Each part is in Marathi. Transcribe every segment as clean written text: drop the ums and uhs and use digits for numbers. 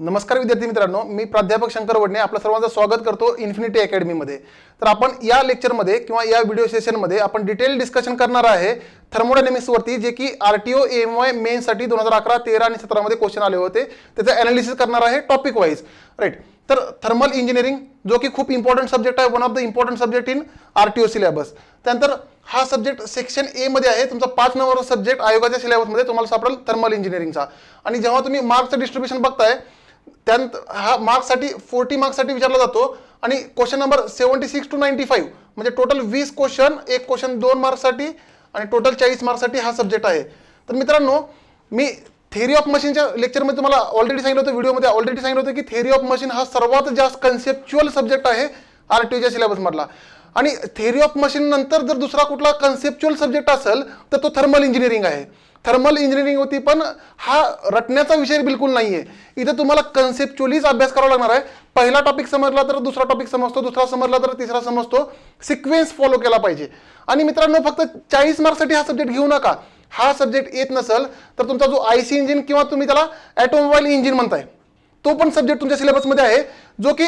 नमस्कार विद्यार्थी मित्रांनो, मी प्राध्यापक शंकर वडणे आपल्या सर्वांचं स्वागत करतो इन्फिनिटी अकॅडमीमध्ये। तर आपण या लेक्चरमध्ये किंवा या व्हिडिओ सेशनमध्ये आपण डिटेल डिस्कशन करणार आहे थर्मोडायनेमिक्स वरती, जे की आरटीओ एएमवाय मेन्ससाठी 2011, 13 आणि 17 मध्ये क्वेश्चन आले होते। त्याचं ॲनालिसिस करणार आहे टॉपिक वाईज, राईट। तर थर्मल इंजिनिअरिंग जो की खूप इंपॉर्टंट सब्जेक्ट आहे, one of the important subject in RTO syllabus. त्यानंतर हा सब्जेक्ट सेक्शन ए मध्ये आहे, तुमचा 5 नंबर सब्जेक्ट आयोगाच्या सिलेबसमध्ये तुम्हाला सापडेल थर्मल इंजिनिअरिंगचा। आणि जेव्हा तुम्ही मार्क्सचं डिस्ट्रीब्युशन बघताय त्यानंतर हा मार्क्ससाठी 40 मार्क्ससाठी विचारला जातो आणि क्वेश्चन नंबर 76 to 95 म्हणजे टोटल 20 क्वेश्चन, एक क्वेश्चन 2 मार्क्ससाठी आणि टोटल 40 मार्क्ससाठी हा सब्जेक्ट आहे। तर मित्रांनो, मी थेअरी ऑफ मशीनच्या लेक्चरमध्ये तुम्हाला ऑलरेडी सांगितलं होतं, व्हिडिओमध्ये ऑलरेडी सांगितलं होतं की थेअरी ऑफ मशीन हा सर्वात जास्त कन्सेप्च्युअल सब्जेक्ट आहे आरटीओच्या सिलेबसमधला। आणि थेअरी ऑफ मशीन नंतर जर दुसरा कुठला कन्सेप्च्युअल सब्जेक्ट असेल तर तो थर्मल इंजिनिअरिंग आहे। थर्मल इंजिनिअरिंग होती, पण हा रटण्याचा विषय बिलकुल नाहीये। इथं तुम्हाला कन्सेप्च्युअलीच अभ्यास करावा लागणार आहे। पहिला टॉपिक समजला तर दुसरा टॉपिक समजतो, दुसरा समजला तर तिसरा समजतो, सिक्वेन्स फॉलो केला पाहिजे। आणि मित्रांनो, फक्त 40 मार्क्ससाठी हा सब्जेक्ट घेऊ नका। हा सब्जेक्ट येत नसेल तर तुमचा जो आयसी इंजिन किंवा तुम्ही त्याला ऑटोमोबाईल इंजिन म्हणताय तो पण सब्जेक्ट तुमच्या सिलेबसमध्ये आहे, जो की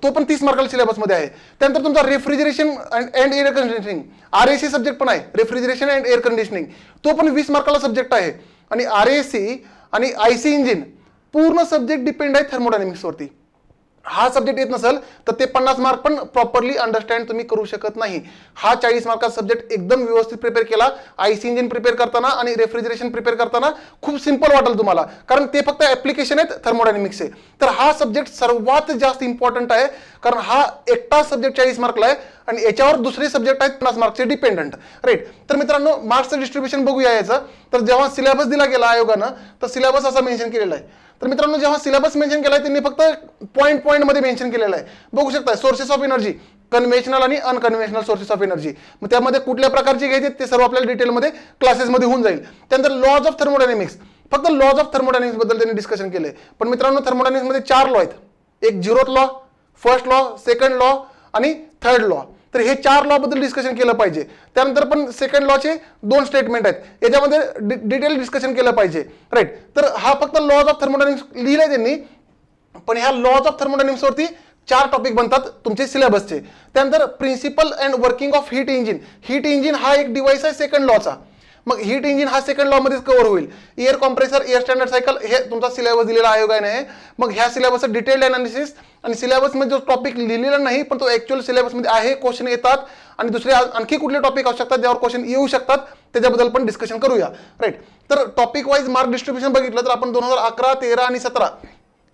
तो पण 30 मार्काला सिलेबसमध्ये आहे। त्यानंतर तुमचा refrigeration and air conditioning RAC subject पण आहे, रेफ्रिजरेशन अँड एअर कंडिशनिंग, तो पण 20 मार्काला सब्जेक्ट आहे। आणि आरएसी आणि आयसी इंजिन पूर्ण सब्जेक्ट डिपेंड आहे थर्मोडायनेमिक्सवरती। हा सब्जेक्ट येत नसेल तर ते 50 मार्क पण प्रॉपरली अंडरस्टँड तुम्ही करू शकत नाही। हा 40 मार्काचा सब्जेक्ट एकदम व्यवस्थित प्रिपेअर केला, आयसी इंजिन प्रिपेअर करताना आणि रेफ्रिजरेशन प्रिपेअर करताना खूप सिंपल वाटेल तुम्हाला, कारण ते फक्त ऍप्लिकेशन आहेत थर्मोडायनेमिक्सचे। तर हा सब्जेक्ट सर्वात जास्त इंपॉर्टंट आहे, कारण हा एकटा सब्जेक्ट 40 मार्कला आहे आणि याच्यावर दुसरे सब्जेक्ट आहेत 50 मार्कचे डिपेंडंट, राईट। तर मित्रांनो, मार्क्सचं डिस्ट्रीब्युशन बघूया याचं। तर जेव्हा सिलेबस दिला गेला आयोगानं तर सिलेबस असा मेन्शन केलेला आहे। तर मित्रांनो, जेव्हा सिलेबस मेन्शन केलाय त्यांनी फक्त पॉइंट मध्ये मेन्शन केलेला आहे, बघू शकता। सोर्सेस ऑफ एनर्जी, कन्व्हेन्शनल आणि अनकन्व्हेन्शनल सोर्सेस ऑफ एनर्जी, मग त्यामध्ये कुठल्या प्रकारचे घ्यायचे ते सर्व आपल्याला डिटेलमध्ये क्लासेसमध्ये होऊन जाईल। त्यानंतर लॉज ऑफ थर्मोडायनेमिक्स, फक्त लॉज ऑफ थर्मोडायनेमिक्स बद्दल त्यांनी डिस्कशन केलंय। पण मित्रांनो, थर्मोडायनेमिक्समध्ये 4 लॉ आहेत, एक zeroth law, first law, second law आणि थर्ड लॉ। तर हे 4 लॉ बद्दल डिस्कशन केलं पाहिजे। त्यानंतर पण सेकंड लॉचे 2 स्टेटमेंट आहेत, याच्यामध्ये डिटेल डिस्कशन केलं पाहिजे, राईट। तर हा फक्त लॉज ऑफ थर्मोडायनेमिक्स लिहिलंय त्यांनी, पण ह्या लॉज ऑफ थर्मोडायनेमिक्स वरती 4 टॉपिक बनतात तुमचे सिलेबसचे। त्यानंतर principal and working of heat engine, heat engine हा एक डिव्हाइस आहे सेकंड लॉचा, मग हीट इंजिन हा सेकंड लॉ मध्येच कव्हर होईल। Air compressor, air standard cycle हे तुमचा सिलेबस दिलेला आयोगाने आहे। मग ह्या सिलेबसचं डिटेल्ड अनालिसिस आणि सिलेबसमध्ये जो टॉपिक लिहिलेला नाही पण तो ऍक्च्युअल सिलेबसमध्ये आहे, क्वेश्चन येतात आणि दुसरे आणखी कुठले टॉपिक असू शकतात ज्यावर क्वेश्चन येऊ शकतात त्याच्याबद्दल पण डिस्कशन करूया, राईट। तर टॉपिक वाईज मार्क डिस्ट्रीब्युशन बघितलं तर आपण 2011, 13 आणि 17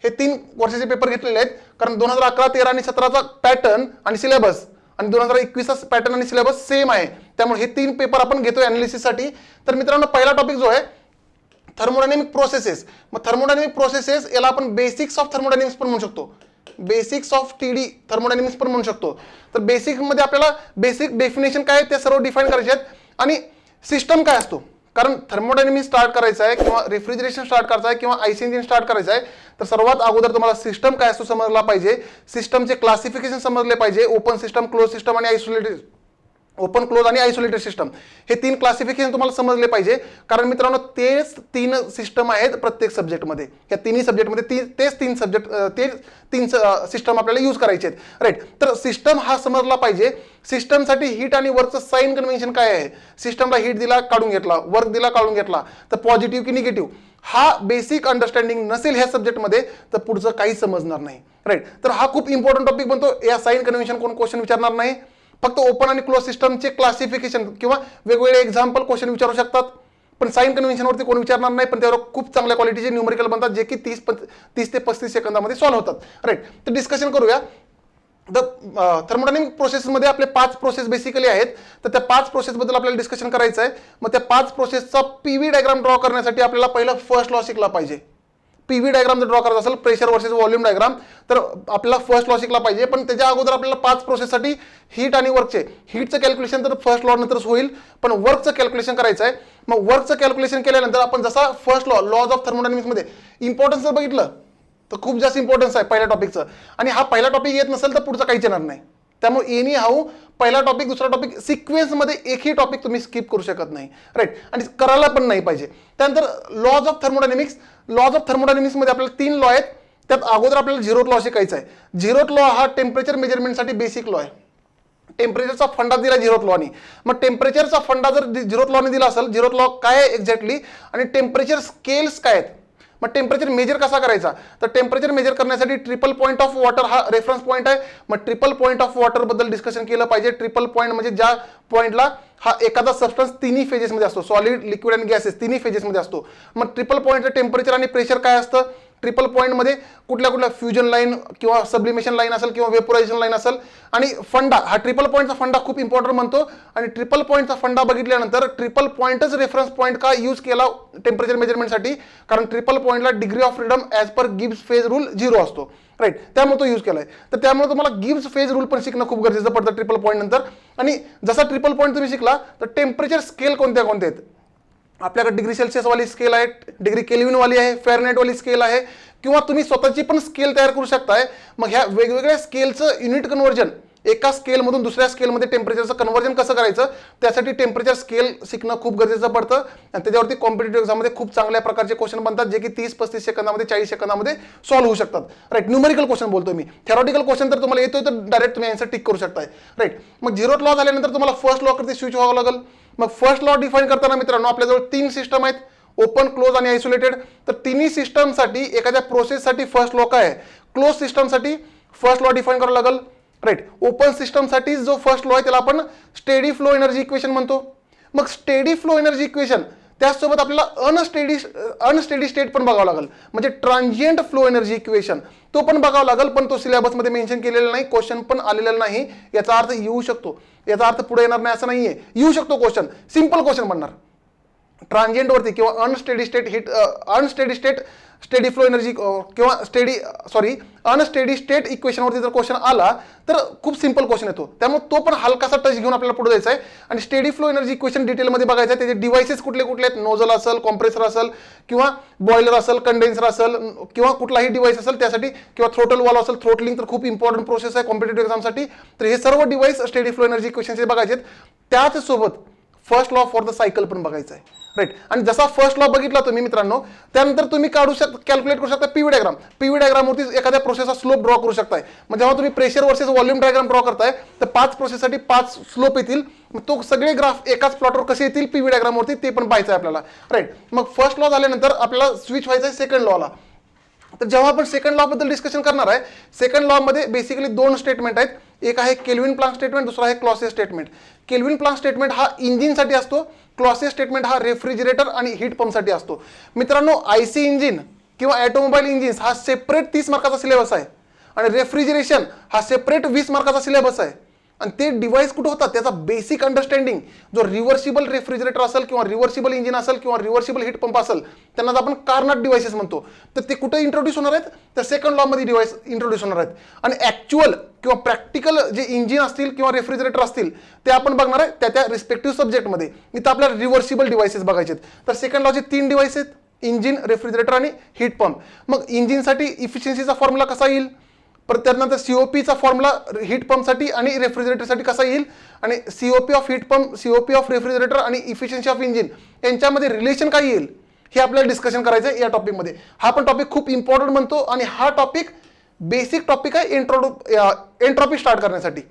हे 3 वर्षाचे पेपर घेतलेले आहेत, कारण 2011, 13 आणि 17चा पॅटर्न आणि सिलेबस आणि 2021चा पॅटर्न आणि सिलेबस सेम आहे, त्यामुळे हे 3 पेपर आपण घेतोय अनालिसिससाठी। तर मित्रांनो, पहिला टॉपिक जो आहे थर्मोडायनेमिक प्रोसेसेस, मग थर्मोडायनेमिक प्रोसेसेस याला आपण बेसिक्स ऑफ थर्मोडायनेमिक्स पण म्हणू शकतो, बेसिक्स ऑफ टीडी थर्मोडायनेमिक्स पण म्हणू शकतो। तर बेसिक मध्ये आपल्याला बेसिक डेफिनेशन काय ते सर्व डिफाइन करायचे आहेत आणि सिस्टम काय असतो, कारण थर्मोडायनेमिक्स स्टार्ट करायचं आहे किंवा रेफ्रिजरेशन स्टार्ट करायचं आहे किंवा आयसी इंजिन स्टार्ट करायचं आहे तर सर्वात अगोदर तुम्हाला सिस्टम काय असतो समजला पाहिजे, सिस्टमचे क्लासिफिकेशन समजले पाहिजे, ओपन सिस्टम, क्लोज सिस्टम आणि आयसोलेटेड, ओपन, क्लोज आणि आयसोलेटेड सिस्टम, हे 3 क्लासिफिकेशन तुम्हाला समजले पाहिजे। कारण मित्रांनो, तेच 3 सिस्टम आहेत प्रत्येक सब्जेक्टमध्ये, या तिन्ही सब्जेक्टमध्ये तेच 3 सिस्टम आपल्याला यूज करायचे आहेत, राईट। तर सिस्टम हा समजला पाहिजे। सिस्टमसाठी हीट आणि वर्कचं साइन कन्व्हेन्शन काय आहे, सिस्टमला हीट दिला काढून घेतला, वर्क दिला काढून घेतला, तर पॉझिटिव्ह की निगेटिव्ह, हा बेसिक अंडरस्टँडिंग नसेल ह्या सब्जेक्टमध्ये तर पुढचं काही समजणार नाही, राईट। तर हा खूप इम्पॉर्टंट टॉपिक बनतो। या साइन कन्व्हेन्शन कोण क्वेश्चन विचारणार नाही, फक्त ओपन आणि क्लोज सिस्टमचे क्लासिफिकेशन किंवा वेगवेगळे एक्झाम्पल क्वेश्चन विचारू शकतात, पण साइन कन्व्हेन्शनवरती कोण विचारणार नाही, पण त्यावर खूप चांगल्या क्वालिटीचे न्यूमेरिकल बनतात जे की 30 ते 35 सेकंदामध्ये सॉल्व्ह होतात, राईट। तर डिस्कशन करूया। थर्मोडायनेमिक प्रोसेसमध्ये आपले 5 प्रोसेस बेसिकली आहेत, तर त्या 5 प्रोसेस बद्दल आपल्याला डिस्कशन करायचं आहे। मग त्या 5 प्रोसेसचा पीव्ही डायग्राम ड्रॉ करण्यासाठी आपल्याला पहिला फर्स्ट लॉ शिकला पाहिजे। पीव्ही डायग्राम जर ड्रॉ करायचा असेल, प्रेशर वर्सेस व्हॉल्यूम डायग्राम, तर आपल्याला फर्स्ट लॉ शिकला पाहिजे। पण त्याच्या अगोदर आपल्याला 5 प्रोसेससाठी हीट आणि वर्कचे, हीटचं कॅल्क्युलेशन तर फर्स्ट लॉ नंतरच होईल, पण वर्कचं कॅल्क्युलेशन करायचं आहे। मग वर्कचं कॅल्क्युलेशन केल्यानंतर आपण जसा फर्स्ट लॉ, लॉज ऑफ थर्मोडायनेमिक्समध्ये इम्पॉर्टन्स जर बघितलं तर खूप जास्त इम्पॉर्टन्स आहे पहिल्या टॉपिकचं, आणि हा पहिला टॉपिक येत नसेल तर पुढचं काहीच येणार नाही। त्यामुळे एनी हाऊ पहिला टॉपिक दुसरा टॉपिक सिक्वेन्समध्ये एकही टॉपिक तुम्ही स्किप करू शकत नाही, राईट, आणि करायला पण नाही पाहिजे। त्यानंतर laws of thermodynamics, laws of थर्मोडायनेमिक्समध्ये आपल्याला 3 लॉ आहेत, त्यात अगोदर आपल्याला झिरोथ लॉ शिकायचा आहे. झिरोथ लॉ हा टेम्परेचर मेजरमेंटसाठी बेसिक लॉ आहे. टेम्परेचरचा फंडा दिला झिरोथ लॉनी. मग टेम्परेचरचा फंडा जर झिरोथ लॉने दिला असेल, झिरोथ लॉ काय आहे एक्झॅक्टली आणि टेम्परेचर स्केल्स काय आहेत, मग टेम्परेचर मेजर कसा करायचा, तर टेम्परेचर मेजर करण्यासाठी ट्रिपल पॉईंट ऑफ वॉटर हा रेफरन्स पॉईंट आहे. मग ट्रिपल पॉईंट ऑफ वॉटर बद्दल डिस्कशन केलं पाहिजे. ट्रिपल पॉईंट म्हणजे ज्या पॉईंटला हा एखादा सबस्टन्स तिन्ही फेजेसमध्ये असतो, सॉलिड, लिक्विड आणि गॅसेस तिन्ही फेजेसमध्ये असतो. मग ट्रिपल पॉईंटचं टेम्परेचर आणि प्रेशर काय असतं, ट्रिपल पॉईंटमध्ये कुठल्या कुठल्या फ्युजन लाईन किंवा सब्लिमेशन लाईन असेल किंवा वेपोरायझेशन लाईन असेल. आणि फंडा हा ट्रिपल पॉईंटचा फंडा खूप इम्पॉर्टंट म्हणतो. आणि ट्रिपल पॉईंटचा फंडा बघितल्यानंतर ट्रिपल पॉईंटच रेफरन्स पॉईंट का यूज केला टेम्परेचर मेजरमेंटसाठी, कारण ट्रिपल पॉईंटला degree of freedom as per Gibbs phase rule 0 असतो, राईट, त्यामुळे तो यूज केलाय. तर त्यामुळे तुम्हाला गिब्स फेज रूल पण शिकणं खूप गरजेचं पडतं ट्रिपल पॉईंट नंतर. आणि जसा ट्रिपल पॉईंट तुम्ही शिकला तर टेम्परेचर स्केल कोणत्या कोणत्या आहेत, आपल्याकडे डिग्री सेल्सिअस वाली स्केल आहे, डिग्री केल्विन वाली आहे, फेरनाइट वाली स्केल आहे, किंवा तुम्ही स्वतःची पण स्केल तयार करू शकताय. मग ह्या वेगवेगळ्या स्केलचं युनिट कन्व्हर्जन, एका स्केलमधून दुसऱ्या स्केलमध्ये टेम्परेचरचं कन्व्हर्जन कसं करायचं, त्यासाठी टेम्परेचर स्केल शिकणं खूप गरजेचं पडतं. आणि त्याच्यावरती कॉम्पिटेटिव्ह एक्झाममध्ये खूप चांगल्या प्रकारचे क्वेश्चन बनतात, जे की 30-35 सेकंदामध्ये 40 सेकंदामध्ये सॉल्व्ह होऊ शकतात, राईट. न्यूमेरिकल क्वेश्चन बोलतो मी, थेरॉटिकल क्वेश्चन तर तुम्हाला येतोय तर डायरेक्ट तुम्ही आन्सर टिक करू शकताय, राईट. मग झिरोथ लॉ झाल्यानंतर तुम्हाला फर्स्ट लॉ कडे स्विच व्हावं लागेल. मग फर्स्ट लॉ डिफाईन करताना मित्रांनो आपल्याजवळ 3 सिस्टम आहेत, ओपन, क्लोज आणि आयसोलेटेड. तर तिन्ही सिस्टमसाठी एखाद्या प्रोसेससाठी फर्स्ट लॉ काय आहे, क्लोज सिस्टमसाठी फर्स्ट लॉ डिफाईन करावं लागेल, राईट. ओपन सिस्टमसाठी जो फर्स्ट लॉ आहे त्याला आपण स्टेडी फ्लो एनर्जी इक्वेशन म्हणतो. मग स्टेडी फ्लो एनर्जी इक्वेशन त्याचसोबत आपल्याला अनस्टेडी स्टेट पण बघावं लागेल, म्हणजे ट्रान्झिएंट फ्लो एनर्जी इक्वेशन तो पण बघावं लागेल. पण तो सिलेबसमध्ये मेन्शन केलेला नाही, क्वेश्चन पण आलेला नाही. याचा अर्थ येऊ शकतो, याचा अर्थ पुढे येणार नाही असं नाहीये, येऊ शकतो क्वेश्चन, सिंपल क्वेश्चन बनणार. ट्रान्झिएंट वरती किंवा unsteady state steady flow energy किंवा अनस्टेडी स्टेट इक्वेशनवरती जर क्वेश्चन आला तर खूप सिंपल क्वेश्चन येतो. त्यामुळे तो पण हलकासा टच घेऊन आपल्याला पुढे जायचा आहे. आणि स्टेडी फ्लो एनर्जी इक्वेशन डिटेलमध्ये बघायचं आहे. त्याचे डिव्हाइसेस कुठले कुठले आहेत, नोझल असेल, कॉम्प्रेसर असेल किंवा बॉयलर असेल, कंडेन्सर असेल किंवा कुठलाही डिव्हाइस असेल त्यासाठी, किंवा थ्रोटल वॉल असेल, थ्रोटलिंग तर खूप इम्पॉर्टंट प्रोसेस आहे कॉम्पिटेटिव्ह एक्झामसाठी. तर हे सर्व डिव्हाइस स्टेडी फ्लो एनर्जी इक्वेशनचे बघायचे आहेत. त्याचसोबत first law for the cycle पण बघायचं आहे, राईट. आणि जसा फर्स्ट लॉ बघितला तुम्ही मित्रांनो, त्यानंतर तुम्ही कॅल्क्युलेट करू शकता पीव्ही डायग्राम. पीव्ही डायग्रामवरती एखाद्या प्रोसेसचा स्लोप ड्रॉ करू शकताय. मग जेव्हा तुम्ही pressure versus volume diagram draw करताय तर 5 प्रोसेससाठी 5 स्लोप येतील. तो सगळे ग्राफ एकाच प्लॉटवर कसे येतील पीव्ही डायग्रामवरती ते पण पाहायचं आहे आपल्याला, राईट. मग फर्स्ट लॉ झाल्यानंतर आपल्याला स्विच व्हायचं आहे सेकंड लॉला. तर जेव्हा आपण सेकंड लॉ बद्दल डिस्कशन करणार आहे, सेकंड लॉ मध्ये बेसिकली 2 स्टेटमेंट आहेत. एक आहे केल्विन प्लांक स्टेटमेंट, दुसरा आहे Clausius statement. Kelvin Planck statement हा इंजिनसाठी असतो, क्लॉसियस स्टेटमेंट हा रेफ्रिजरेटर आणि हीट पंपसाठी असतो. मित्रांनो, आयसी इंजिन किंवा ऑटोमोबाईल इंजिन हा सेपरेट 30 मार्काचा सिलेबस आहे आणि रेफ्रिजरेशन हा सेपरेट 20 मार्काचा सिलेबस आहे. आणि ते डिव्हाइस कुठं होतात त्याचा बेसिक अंडरस्टँडिंग, जो रिव्हर्सिबल रेफ्रिजरेटर असेल किंवा रिव्हर्सिबल इंजिन असेल किंवा रिव्हर्सिबल हीट पंप असेल, त्यांना आपण कार्नट डिव्हाइसेस म्हणतो. तर ते कुठे इंट्रोड्यूस होणार आहेत, तर सेकंड लॉ मध्ये डिव्हाइस इंट्रोड्यूस होणार आहेत. आणि ऍक्च्युअल किंवा प्रॅक्टिकल जे इंजिन असतील किंवा रेफ्रिजरेटर असतील ते आपण बघणार आहे त्या रिस्पेक्टिव्ह सब्जेक्टमध्ये. इथं आपल्याला रिव्हर्सिबल डिव्हाइसेस बघायचे आहेत. तर सेकंड लॉचे 3 डिव्हाइस आहेत, इंजिन, रेफ्रिजरेटर आणि हीट पंप. मग इंजिनसाठी इफिशियन्सीचा फॉर्म्युला कसा येईल, परत त्यानंतर सीओपीचा फॉर्म्युला हीट पंपसाठी आणि रेफ्रिजरेटरसाठी कसा येईल, आणि COP of heat pump, COP of refrigerator आणि इफिशियन्सी ऑफ इंजिन यांच्यामध्ये रिलेशन काय येईल हे आपल्याला डिस्कशन करायचं आहे या टॉपिकमध्ये. हा पण टॉपिक खूप इम्पॉर्टंट बनतो आणि हा टॉपिक बेसिक टॉपिक आहे एंट्रॉपी स्टार्ट करण्यासाठी.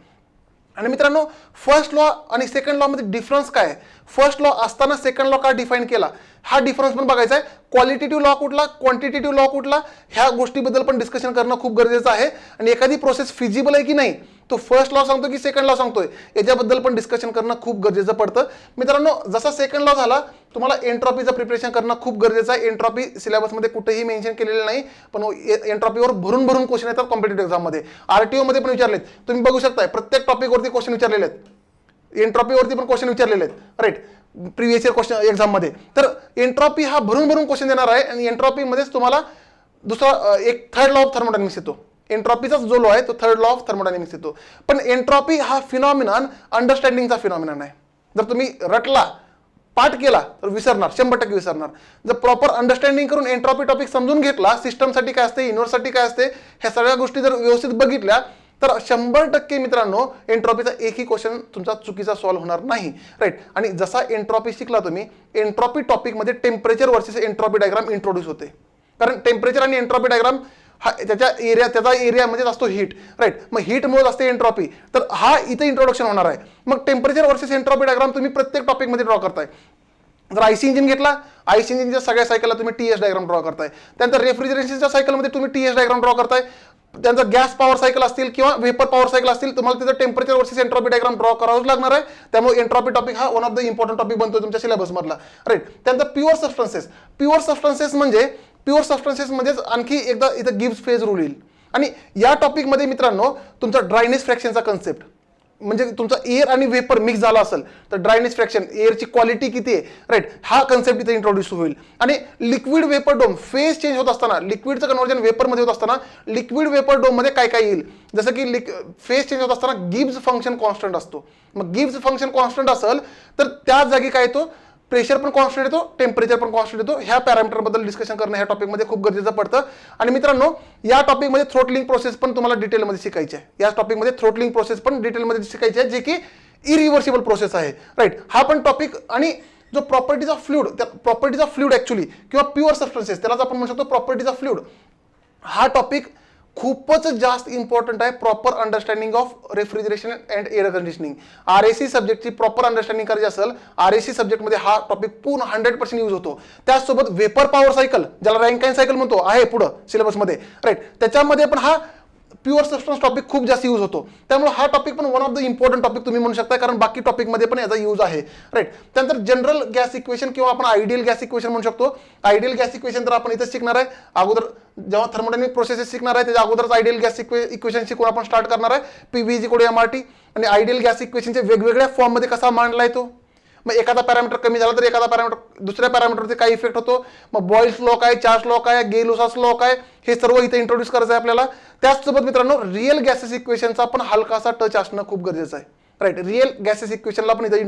आणि मित्रांनो, फर्स्ट लॉ आणि सेकंड लॉ मध्ये डिफरन्स काय आहे, फर्स्ट लॉ असताना सेकंड लॉ का डिफाईन केला हा डिफरन्स पण बघायचा आहे. क्वालिटेटिव्ह लॉ कुठला, क्वांटिटेटिव्ह लॉ कुठला, ह्या गोष्टीबद्दल पण डिस्कशन करणं खूप गरजेचं आहे. आणि एखादी प्रोसेस फिजिबल आहे की नाही, तो फर्स्ट लॉ सांगतो की सेकंड लॉ सांगतोय, याच्याबद्दल पण डिस्कशन करणं खूप गरजेचं पडतं. मित्रांनो, जसा सेकंड लॉ झाला तुम्हाला एंट्रॉपीचं प्रिपरेशन करणं खूप गरजेचं आहे. एंट्रॉपी सिलेबसमध्ये कुठेही मेन्शन केलेलं नाही, पण एंट्रॉपीवर भरून भरून क्वेश्चन येतात कॉम्पिटेटिव्ह एक्झाममध्ये. आरटीओ मध्ये पण विचारलेत, तुम्ही बघू शकता प्रत्येक टॉपिकवरती क्वेश्चन विचारलेले आहेत, एंट्रॉपीवरती पण क्वेश्चन विचारलेले आहेत, राईट, प्रिव्हियस इयर क्वेश्चन एक्झाममध्ये. तर एंट्रॉपी हा भरून भरून क्वेश्चन देणार आहे. आणि एंट्रॉपीमध्येच तुम्हाला दुसरा एक थर्ड लॉ ऑफ थर्मोडायनॅमिक्स येतो. एंट्रॉपीचा जो लॉ आहे तो थर्ड लॉ ऑफ थर्मोडायनॅमिक्स येतो. पण एंट्रॉपी हा फिनॉमिनॉन अंडरस्टँडिंगचा फिनॉमिनॉन आहे. जर तुम्ही रटला, पाठ केला तर विसरणार, 100% विसरणार. जर प्रॉपर अंडरस्टँडिंग करून एंट्रॉपी टॉपिक समजून घेतला, सिस्टमसाठी काय असते, युनिव्हर्ससाठी काय असते, ह्या सगळ्या गोष्टी जर व्यवस्थित बघितल्या तर 100% मित्रांनो एंट्रॉपीचा एकही क्वेश्चन तुमचा चुकीचा सॉल्व्ह होणार नाही, राईट. आणि जसा एंट्रॉपी शिकला तुम्ही, एंट्रॉपी टॉपिकमध्ये temperature versus entropy diagram introduce होते. कारण टेम्परेचर आणि एंट्रॉपी डायग्राम हा त्याचा एरिया म्हणजे असतो हीट, राईट. मग हीट मोज असते एंट्रॉपी. तर हा इथे इंट्रोडक्शन होणार आहे. मग टेम्परेचर वर्सेस एंट्रॉपी डायग्राम तुम्ही प्रत्येक टॉपिकमध्ये ड्रॉ करताय. जर आयसी इंजिन घेतला, आयसी इंजिनच्या सगळ्या सायकलला तुम्ही टीएस डायग्राम ड्रॉ करताय. त्यानंतर रेफ्रिजरेशनच्या सायकलमध्ये तुम्ही टीएस डायग्राम ड्रॉ करताय. त्यांचा गॅस पॉवर सायकल असतील किंवा व्हेपर पॉवर सायकल असतील, तुम्हाला तिथं temperature versus entropy diagram draw करावंच लागणार आहे. त्यामुळे एंट्रॉपी टॉपिक हा one of the important topic बनतो तुमच्या सिलेबसमधला, राईट. त्यानंतर प्युअर सबस्टन्सेस म्हणजेच आणखी एकदा इथं गिब्स फेज रूल येईल. आणि या टॉपिकमध्ये मित्रांनो तुमचा ड्रायनेस फ्रॅक्शनचा कन्सेप्ट, म्हणजे तुमचा एअर आणि वेपर मिक्स झाला असेल तर ड्रायनेस फ्रॅक्शन, एअरची क्वालिटी किती आहे, राईट, हा कन्सेप्ट इथे इंट्रोड्यूस होईल. आणि liquid vapour dome phase change होत असताना, लिक्विडचं कन्व्हर्जन वेपरमध्ये होत असताना लिक्विड वेपर डोममध्ये काय काय येईल, जसं की फेज चेंज होत असताना गिब्स फंक्शन कॉन्स्टंट असतो. मग गिब्स फंक्शन कॉन्स्टंट असेल तर त्या जागी काय येतो, प्रेशर पण कॉन्स्टंट येतो, टेम्परेचर पण कॉन्स्टंट येतो. ह्या पॅरामीटरबद्दल डिस्कशन करणं ह्या टॉपिकमध्ये खूप गरजेचं पडतं. आणि मित्रांनो या टॉपिकमध्ये थ्रोटलिंग प्रोसेस पण तुम्हाला डिटेलमध्ये शिकायची आहे. या टॉपिकमध्ये थ्रोटलिंग प्रोसेस पण डिटेलमध्ये शिकायची आहे, जे की इरिव्हर्सिबल प्रोसेस आहे, राईट. हा पण टॉपिक. आणि जो प्रॉपर्टीज ऑफ फ्लुइड ऍक्च्युली किंवा प्युअर सबस्टन्सेस, त्यालाच आपण म्हणू शकतो प्रॉपर्टीज ऑफ फ्लुइड, हा टॉपिक खूपच जास्त इम्पॉर्टंट आहे proper understanding of refrigeration and air conditioning. RAC सब्जेक्टची प्रॉपर अंडरस्टँडिंग करायची असेल, आरएसी सब्जेक्टमध्ये हा टॉपिक पूर्ण 100% यूज होतो. त्याचसोबत वेपर पॉवर सायकल, ज्याला रँकाइन सायकल म्हणतो, आहे पुढं सिलेबसमध्ये, राईट, त्याच्यामध्ये पण हा प्युअर सबस्टन्स टॉपिक खूप जास्त यूज होतो. त्यामुळे हा टॉपिक पण one of the important topic तुम्ही म्हणू शकता, कारण बाकी टॉपिकमध्ये पण याचा यूज आहे, राईट. त्यानंतर जनरल गॅस इक्वेशन किंवा आपण आयडियल गॅस इक्वेशन म्हणू शकतो. आयडियल गॅस इक्वेशन तर आपण इथंच शिकणार आहे. अगोदर जेव्हा थर्मोडायनामिक प्रोसेसेस शिकणार आहे त्याच्या अगोदरच आयडियल गॅस इक्वेशन शिकून आपण स्टार्ट करणार आहे. PV is equal to MRT. आणि आयडियल गॅस इक्वेशनचे वेगवेगळ्या फॉर्ममध्ये कसा मांडलाय तो, मग एखादा पॅरामीटर कमी झाला तर एखादा पॅरामीटर दुसऱ्या पॅरामीटरवरती काय इफेक्ट होतो, मग बॉइल्स लॉ काय, चार्ल्स लॉ काय, गे-लुसास लॉ काय, हे सर्व इथे इंट्रोड्यूस करायचं आहे आपल्याला. त्याचसोबत मित्रांनो रिअल गॅसेस इक्वेशनचा पण हलकासा टच असणं खूप गरजेचं आहे, राईट. रिअल गॅसेस इक्वेशनला पण इथे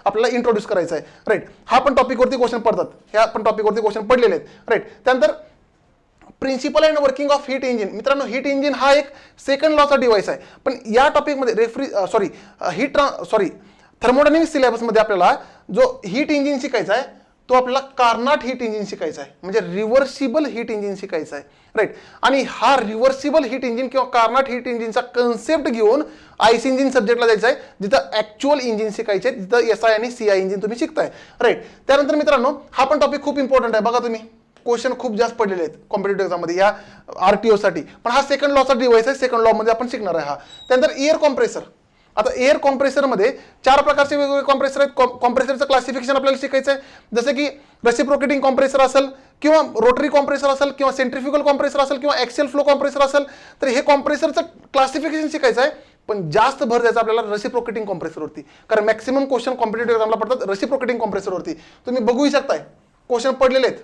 आपल्याला इंट्रोड्यूस करायचं आहे, राईट. हा पण टॉपिकवरती क्वेश्चन पडतात, ह्या पण टॉपिकवरती क्वेश्चन पडलेले आहेत, राईट. त्यानंतर principal and working of heat engine. मित्रांनो हीट इंजिन हा एक सेकंड लॉचा डिव्हाइस आहे, पण या टॉपिकमध्ये थर्मोडायनामिक सिलेबसमध्ये आपल्याला जो हीट इंजिन शिकायचा आहे तो आपल्याला कार्नाट हीट इंजिन शिकायचा आहे, म्हणजे रिव्हर्सिबल हीट इंजिन शिकायचं आहे, राईट. आणि हा रिव्हर्सिबल हीट इंजिन किंवा कार्नाट हीट इंजिनचा कन्सेप्ट घेऊन आयसी इंजिन सब्जेक्टला जायचं आहे, जिथं ऍक्च्युअल इंजिन शिकायचे, जिथं एसआय आणि सीआय इंजिन तुम्ही शिकताय, राईट. त्यानंतर मित्रांनो हा पण टॉपिक खूप इम्पॉर्टंट आहे. बघा तुम्ही क्वेश्चन खूप जास्त पडलेले आहेत कॉम्पिटेटिव्ह एक्झाममध्ये या आरटीओ साठी, पण हा सेकंड लॉचा डिव्हाइस आहे, सेकंड लॉ मध्ये आपण शिकणार आहे हा. त्यानंतर एअर कॉम्प्रेसर. आता एअर कॉम्प्रेसरमध्ये 4 प्रकारचे वेगवेगळे कॉम्प्रेसर आहेत. कॉम्प्रेसरचं क्लासिफिकेशन आपल्याला शिकायचं आहे, जसं की रेसिप्रोकेटिंग कॉम्प्रेसर असेल किंवा रोटरी कॉम्प्रेसर असेल किंवा सेंट्रिफ्युगल कॉम्प्रेसर असेल किंवा एक्सेल फ्लो कॉम्प्रेसर असेल, तर हे कॉम्प्रेसरचं क्लासिफिकेशन शिकायचं आहे. पण जास्त भर द्यायचा आपल्याला रेसिप्रोकेटिंग कॉम्प्रेसरवरती, कारण मॅक्सिमम क्वेश्चन कॉम्पिटेटिव्ह एक्झामला पडतात रेसिप्रोकेटिंग कॉम्प्रेसरवरती. तुम्ही बघूही शकताय क्वेश्चन पडलेले आहेत,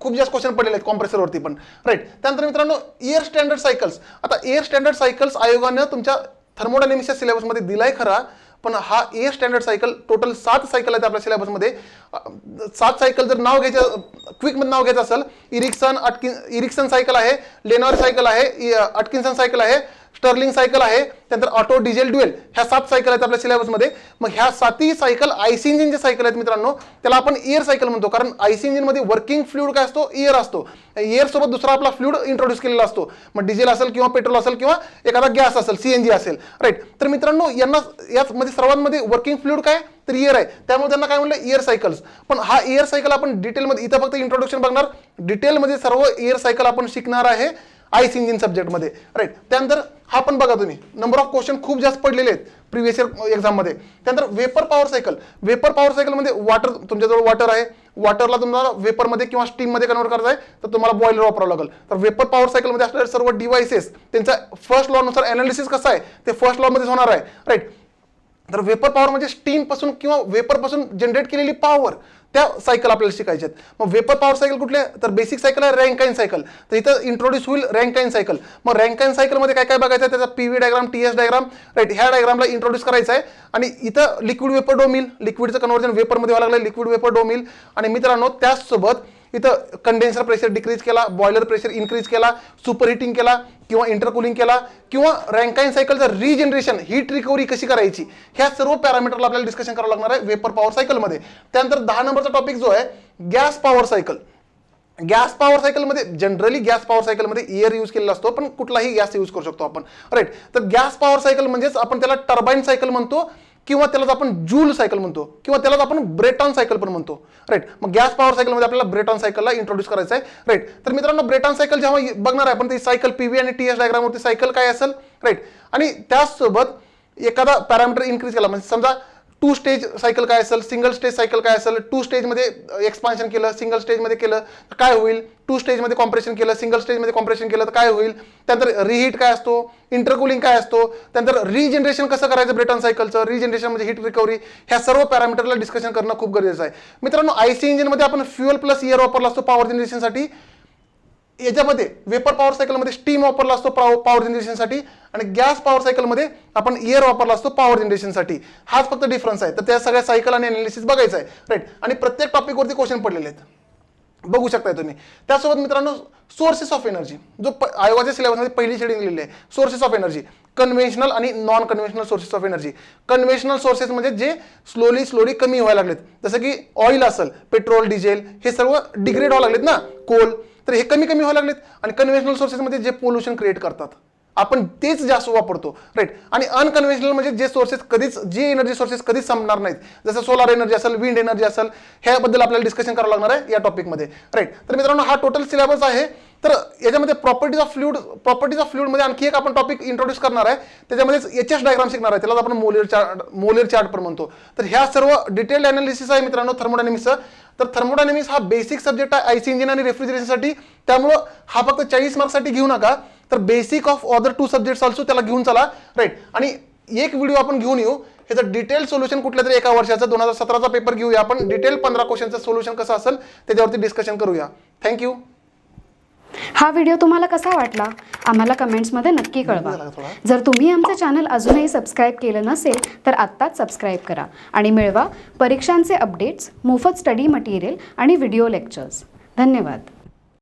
खूप जास्त क्वेश्चन पडलेले आहेत कॉम्प्रेसरवरती पण, राईट. त्यानंतर मित्रांनो एअर स्टँडर्ड सायकल्स. आता एअर स्टँडर्ड सायकल्स आयोगानं तुमच्या थर्मोडायनामिक्सच्या सिलेबसमध्ये दिलाय खरा, पण हा air standard cycle total 7 cycle आहेत आपल्या सिलेबसमध्ये. 7 सायकल जर नाव घ्यायचं, क्विकमध्ये नाव घ्यायचं असेल, इरिक्सन सायकल आहे, लेनॉर सायकल आहे, अटकिन्सन सायकल आहे, स्टर्लिंग सायकल आहे, त्यानंतर ऑटो डिझेल ड्युएल, ह्या 7 सायकल आहेत आपल्या सिलेबसमध्ये. मग ह्या 7ही सायकल आयसी इंजिनचे सायकल आहेत मित्रांनो. त्याला आपण एअर सायकल म्हणतो, कारण आयसी इंजिनमध्ये वर्किंग फ्लुइड काय असतो, एअर असतो. एअर सोबत दुसरा आपला फ्लुइड इंट्रोड्यूस केलेला असतो, मग डिझेल असेल किंवा पेट्रोल असेल किंवा एखादा गॅस असेल, सीएनजी असेल, राईट. तर मित्रांनो यांना यामध्ये सर्वांमध्ये वर्किंग फ्लुइड काय तर एअर आहे, त्यामुळे त्यांना काय म्हणलं एअर सायकल्स. पण हा एअर सायकल आपण डिटेलमध्ये, इथं फक्त इंट्रोडक्शन बघणार, डिटेलमध्ये सर्व एअर सायकल आपण शिकणार आहे आयसी इंजिन सब्जेक्टमध्ये, राईट. त्यानंतर हा पण बघा तुम्ही, नंबर ऑफ क्वेश्चन खूप जास्त पडलेले आहेत प्रिव्हियस इयर एक्झाममध्ये. त्यानंतर vapour power cycle. Vapour power सायकलमध्ये वॉटर, तुमच्याजवळ वॉटर आहे, वॉटरला तुम्हाला वेपरमध्ये किंवा स्टीममध्ये कन्वर्ट करायचं आहे तर तुम्हाला बॉयलर वापरावं लागेल. तर वेपर पॉवर सायकलमध्ये असणारे सर्व डिव्हाइसेस त्यांचा फर्स्ट लॉ नुसार अनालिसिस कसं आहे ते फर्स्ट लॉ मध्येच होणार आहे, राईट. तर वेपर पॉवर म्हणजे स्टीम पासून किंवा वेपर पासून जनरेट केलेली पॉवर, त्या सायकल आपल्याला शिकायच्या आहेत. मग वेपर पॉवर सायकल कुठले, तर बेसिक सायकल आहे रँकाइन सायकल. तर इथं इंट्रोड्यूस होईल रँकाइन सायकल. मग रँकाइन सायकलमध्ये काय काय बघायचं आहे, त्याचा PV diagram, TS diagram, right, ह्या डायग्रामला इंट्रोड्यूस करायचं आहे. आणि इथं लिक्विड वेपर डोम येईल, लिक्विडचं कन्व्हर्जन वेपरमध्ये व्हायला लागलं, लिक्विड वेपर डोम येईल. आणि मित्रांनो त्याचसोबत इथं कंडेन्सर प्रेशर डिक्रीज केला, बॉयलर प्रेशर इन्क्रीज केला, सुपर हिटिंग केला किंवा इंटरकुलिंग केला, किंवा रँकाइन सायकलचं रिजनरेशन, हीट रिकव्हरी कशी करायची, ह्या सर्व पॅरामीटरला आपल्याला डिस्कशन करावं लागणार आहे वेपर पॉवर सायकलमध्ये. त्यानंतर 10 नंबरचा टॉपिक जो आहे gas power cycle. Gas power सायकलमध्ये जनरली गॅस पॉवर सायकलमध्ये एअर यूज केलेला असतो, पण कुठलाही गॅस यूज करू शकतो आपण, राईट. तर गॅस पॉवर सायकल म्हणजेच आपण त्याला टर्बाईन सायकल म्हणतो, किंवा त्यालाच आपण जूल सायकल म्हणतो, किंवा त्यालाच आपण ब्रेटॉन सायकल पण म्हणतो, राईट. मग गॅस पॉवर सायकलमध्ये आपल्याला ब्रेटॉन सायकलला इंट्रोड्यूस करायचं आहे, राईट. तर मित्रांनो, ब्रेटॉन सायकल जेव्हा बघणार आहे आपण, ती सायकल पीव्ही आणि टीएस डायग्रामवरती सायकल काय असेल, राईट. आणि त्याचसोबत एखादा पॅरामीटर इन्क्रीज केला, म्हणजे समजा 2 स्टेज सायकल काय असेल, सिंगल स्टेज सायकल काय असेल, 2 स्टेजमध्ये एक्सपान्शन केलं, सिंगल स्टेजमध्ये केलं तर काय होईल, 2 स्टेजमध्ये कॉम्प्रेशन केलं, सिंगल स्टेजमध्ये कॉम्प्रेशन केलं तर काय होईल, त्यानंतर रिहीट काय असतो, इंटरकुलिंग काय असतो, त्यानंतर रिजनरेशन कसं करायचं ब्रेटॉन सायकलचं, रिजनरेशन म्हणजे हीट रिकव्हरी, ह्या सर्व पॅरामीटरला डिस्कशन करणं खूप गरजेचं आहे. मित्रांनो, आयसी इंजिनमध्ये आपण फ्युएल प्लस एअर वापरला असतो पॉवर जनरेशनसाठी, याच्यामध्ये वेपर पॉवर सायकलमध्ये स्टीम वापरला असतो पॉवर जनरेशनसाठी, आणि गॅस पॉवर सायकलमध्ये आपण एअर वापरला असतो पॉवर जनरेशनसाठी. हाच फक्त डिफरन्स आहे. तर त्या सगळ्या सायकल आणि अनालिसिस बघायचं आहे, राईट. आणि प्रत्येक टॉपिकवरती क्वेश्चन पडलेले आहेत, बघू शकताय तुम्ही. त्यासोबत मित्रांनो, सोर्सेस ऑफ एनर्जी, जो आयोगाच्या सिलेबसमध्ये पहिली शेडिंग लिहिली आहे, सोर्सेस ऑफ एनर्जी, कन्व्हेन्शनल आणि non conventional sources of energy. Conventional sources म्हणजे जे स्लोली कमी व्हायला लागलेत, जसं की ऑइल असेल, पेट्रोल, डिझेल, हे सर्व डिग्रेड व्हायला लागलेत ना, कोल, तर हे कमी व्हायला लागलेत. आणि कन्व्हेन्शनल सोर्सेसमध्ये जे पोल्युशन क्रिएट करतात आपण तेच जास्त वापरतो, राईट. आणि अनकन्व्हेन्शनल म्हणजे जे सोर्सेस कधीच, जे एनर्जी सोर्सेस कधीच संपणार नाहीत, जसं सोलार एनर्जी असेल, विंड एनर्जी असेल, ह्याबद्दल आपल्याला डिस्कशन करावं लागणार आहे या टॉपिकमध्ये, राईट. तर मित्रांनो, हा टोटल सिलेबस आहे. तर याच्यामध्ये प्रॉपर्टीज ऑफ फ्लुइडमध्ये आणखी एक आपण टॉपिक इंट्रोड्यूस करणार आहे, त्याच्यामध्ये एचएस डायग्राम शिकणार आहे, त्याला आपण मोलेर चार्ट पण म्हणतो. तर ह्या सर्व डिटेल्ड अनालिसिस आहे मित्रांनो थर्मोडायनेमिक्सचं. तर थर्मोडायनेमिक्स हा बेसिक सब्जेक्ट आहे आयसी इंजिन आणि रेफ्रिजरेशनसाठी, त्यामुळं हा फक्त 40 मार्क्ससाठी घेऊ नका, तर basic of other 2 subjects also त्याला घेऊन चला, राईट. आणि एक व्हिडिओ आपण घेऊन येऊ, ह्याचं डिटेल सोल्युशन कुठल्या तरी एका वर्षाचं 2017चा पेपर घेऊया आपण, डिटेल 15 क्वेश्चनचं सोल्युशन कसं असेल त्याच्यावरती डिस्कशन करूया. थँक्यू. हा व्हिडिओ तुम्हाला कसा वाटला आम्हाला कमेंट्समध्ये नक्की कळवा. जर तुम्ही आमचं चॅनल अजूनही सबस्क्राईब केलं नसेल तर आत्ताच सबस्क्राईब करा आणि मिळवा परीक्षांचे अपडेट्स, मोफत स्टडी मटेरियल आणि व्हिडिओ लेक्चर्स. धन्यवाद.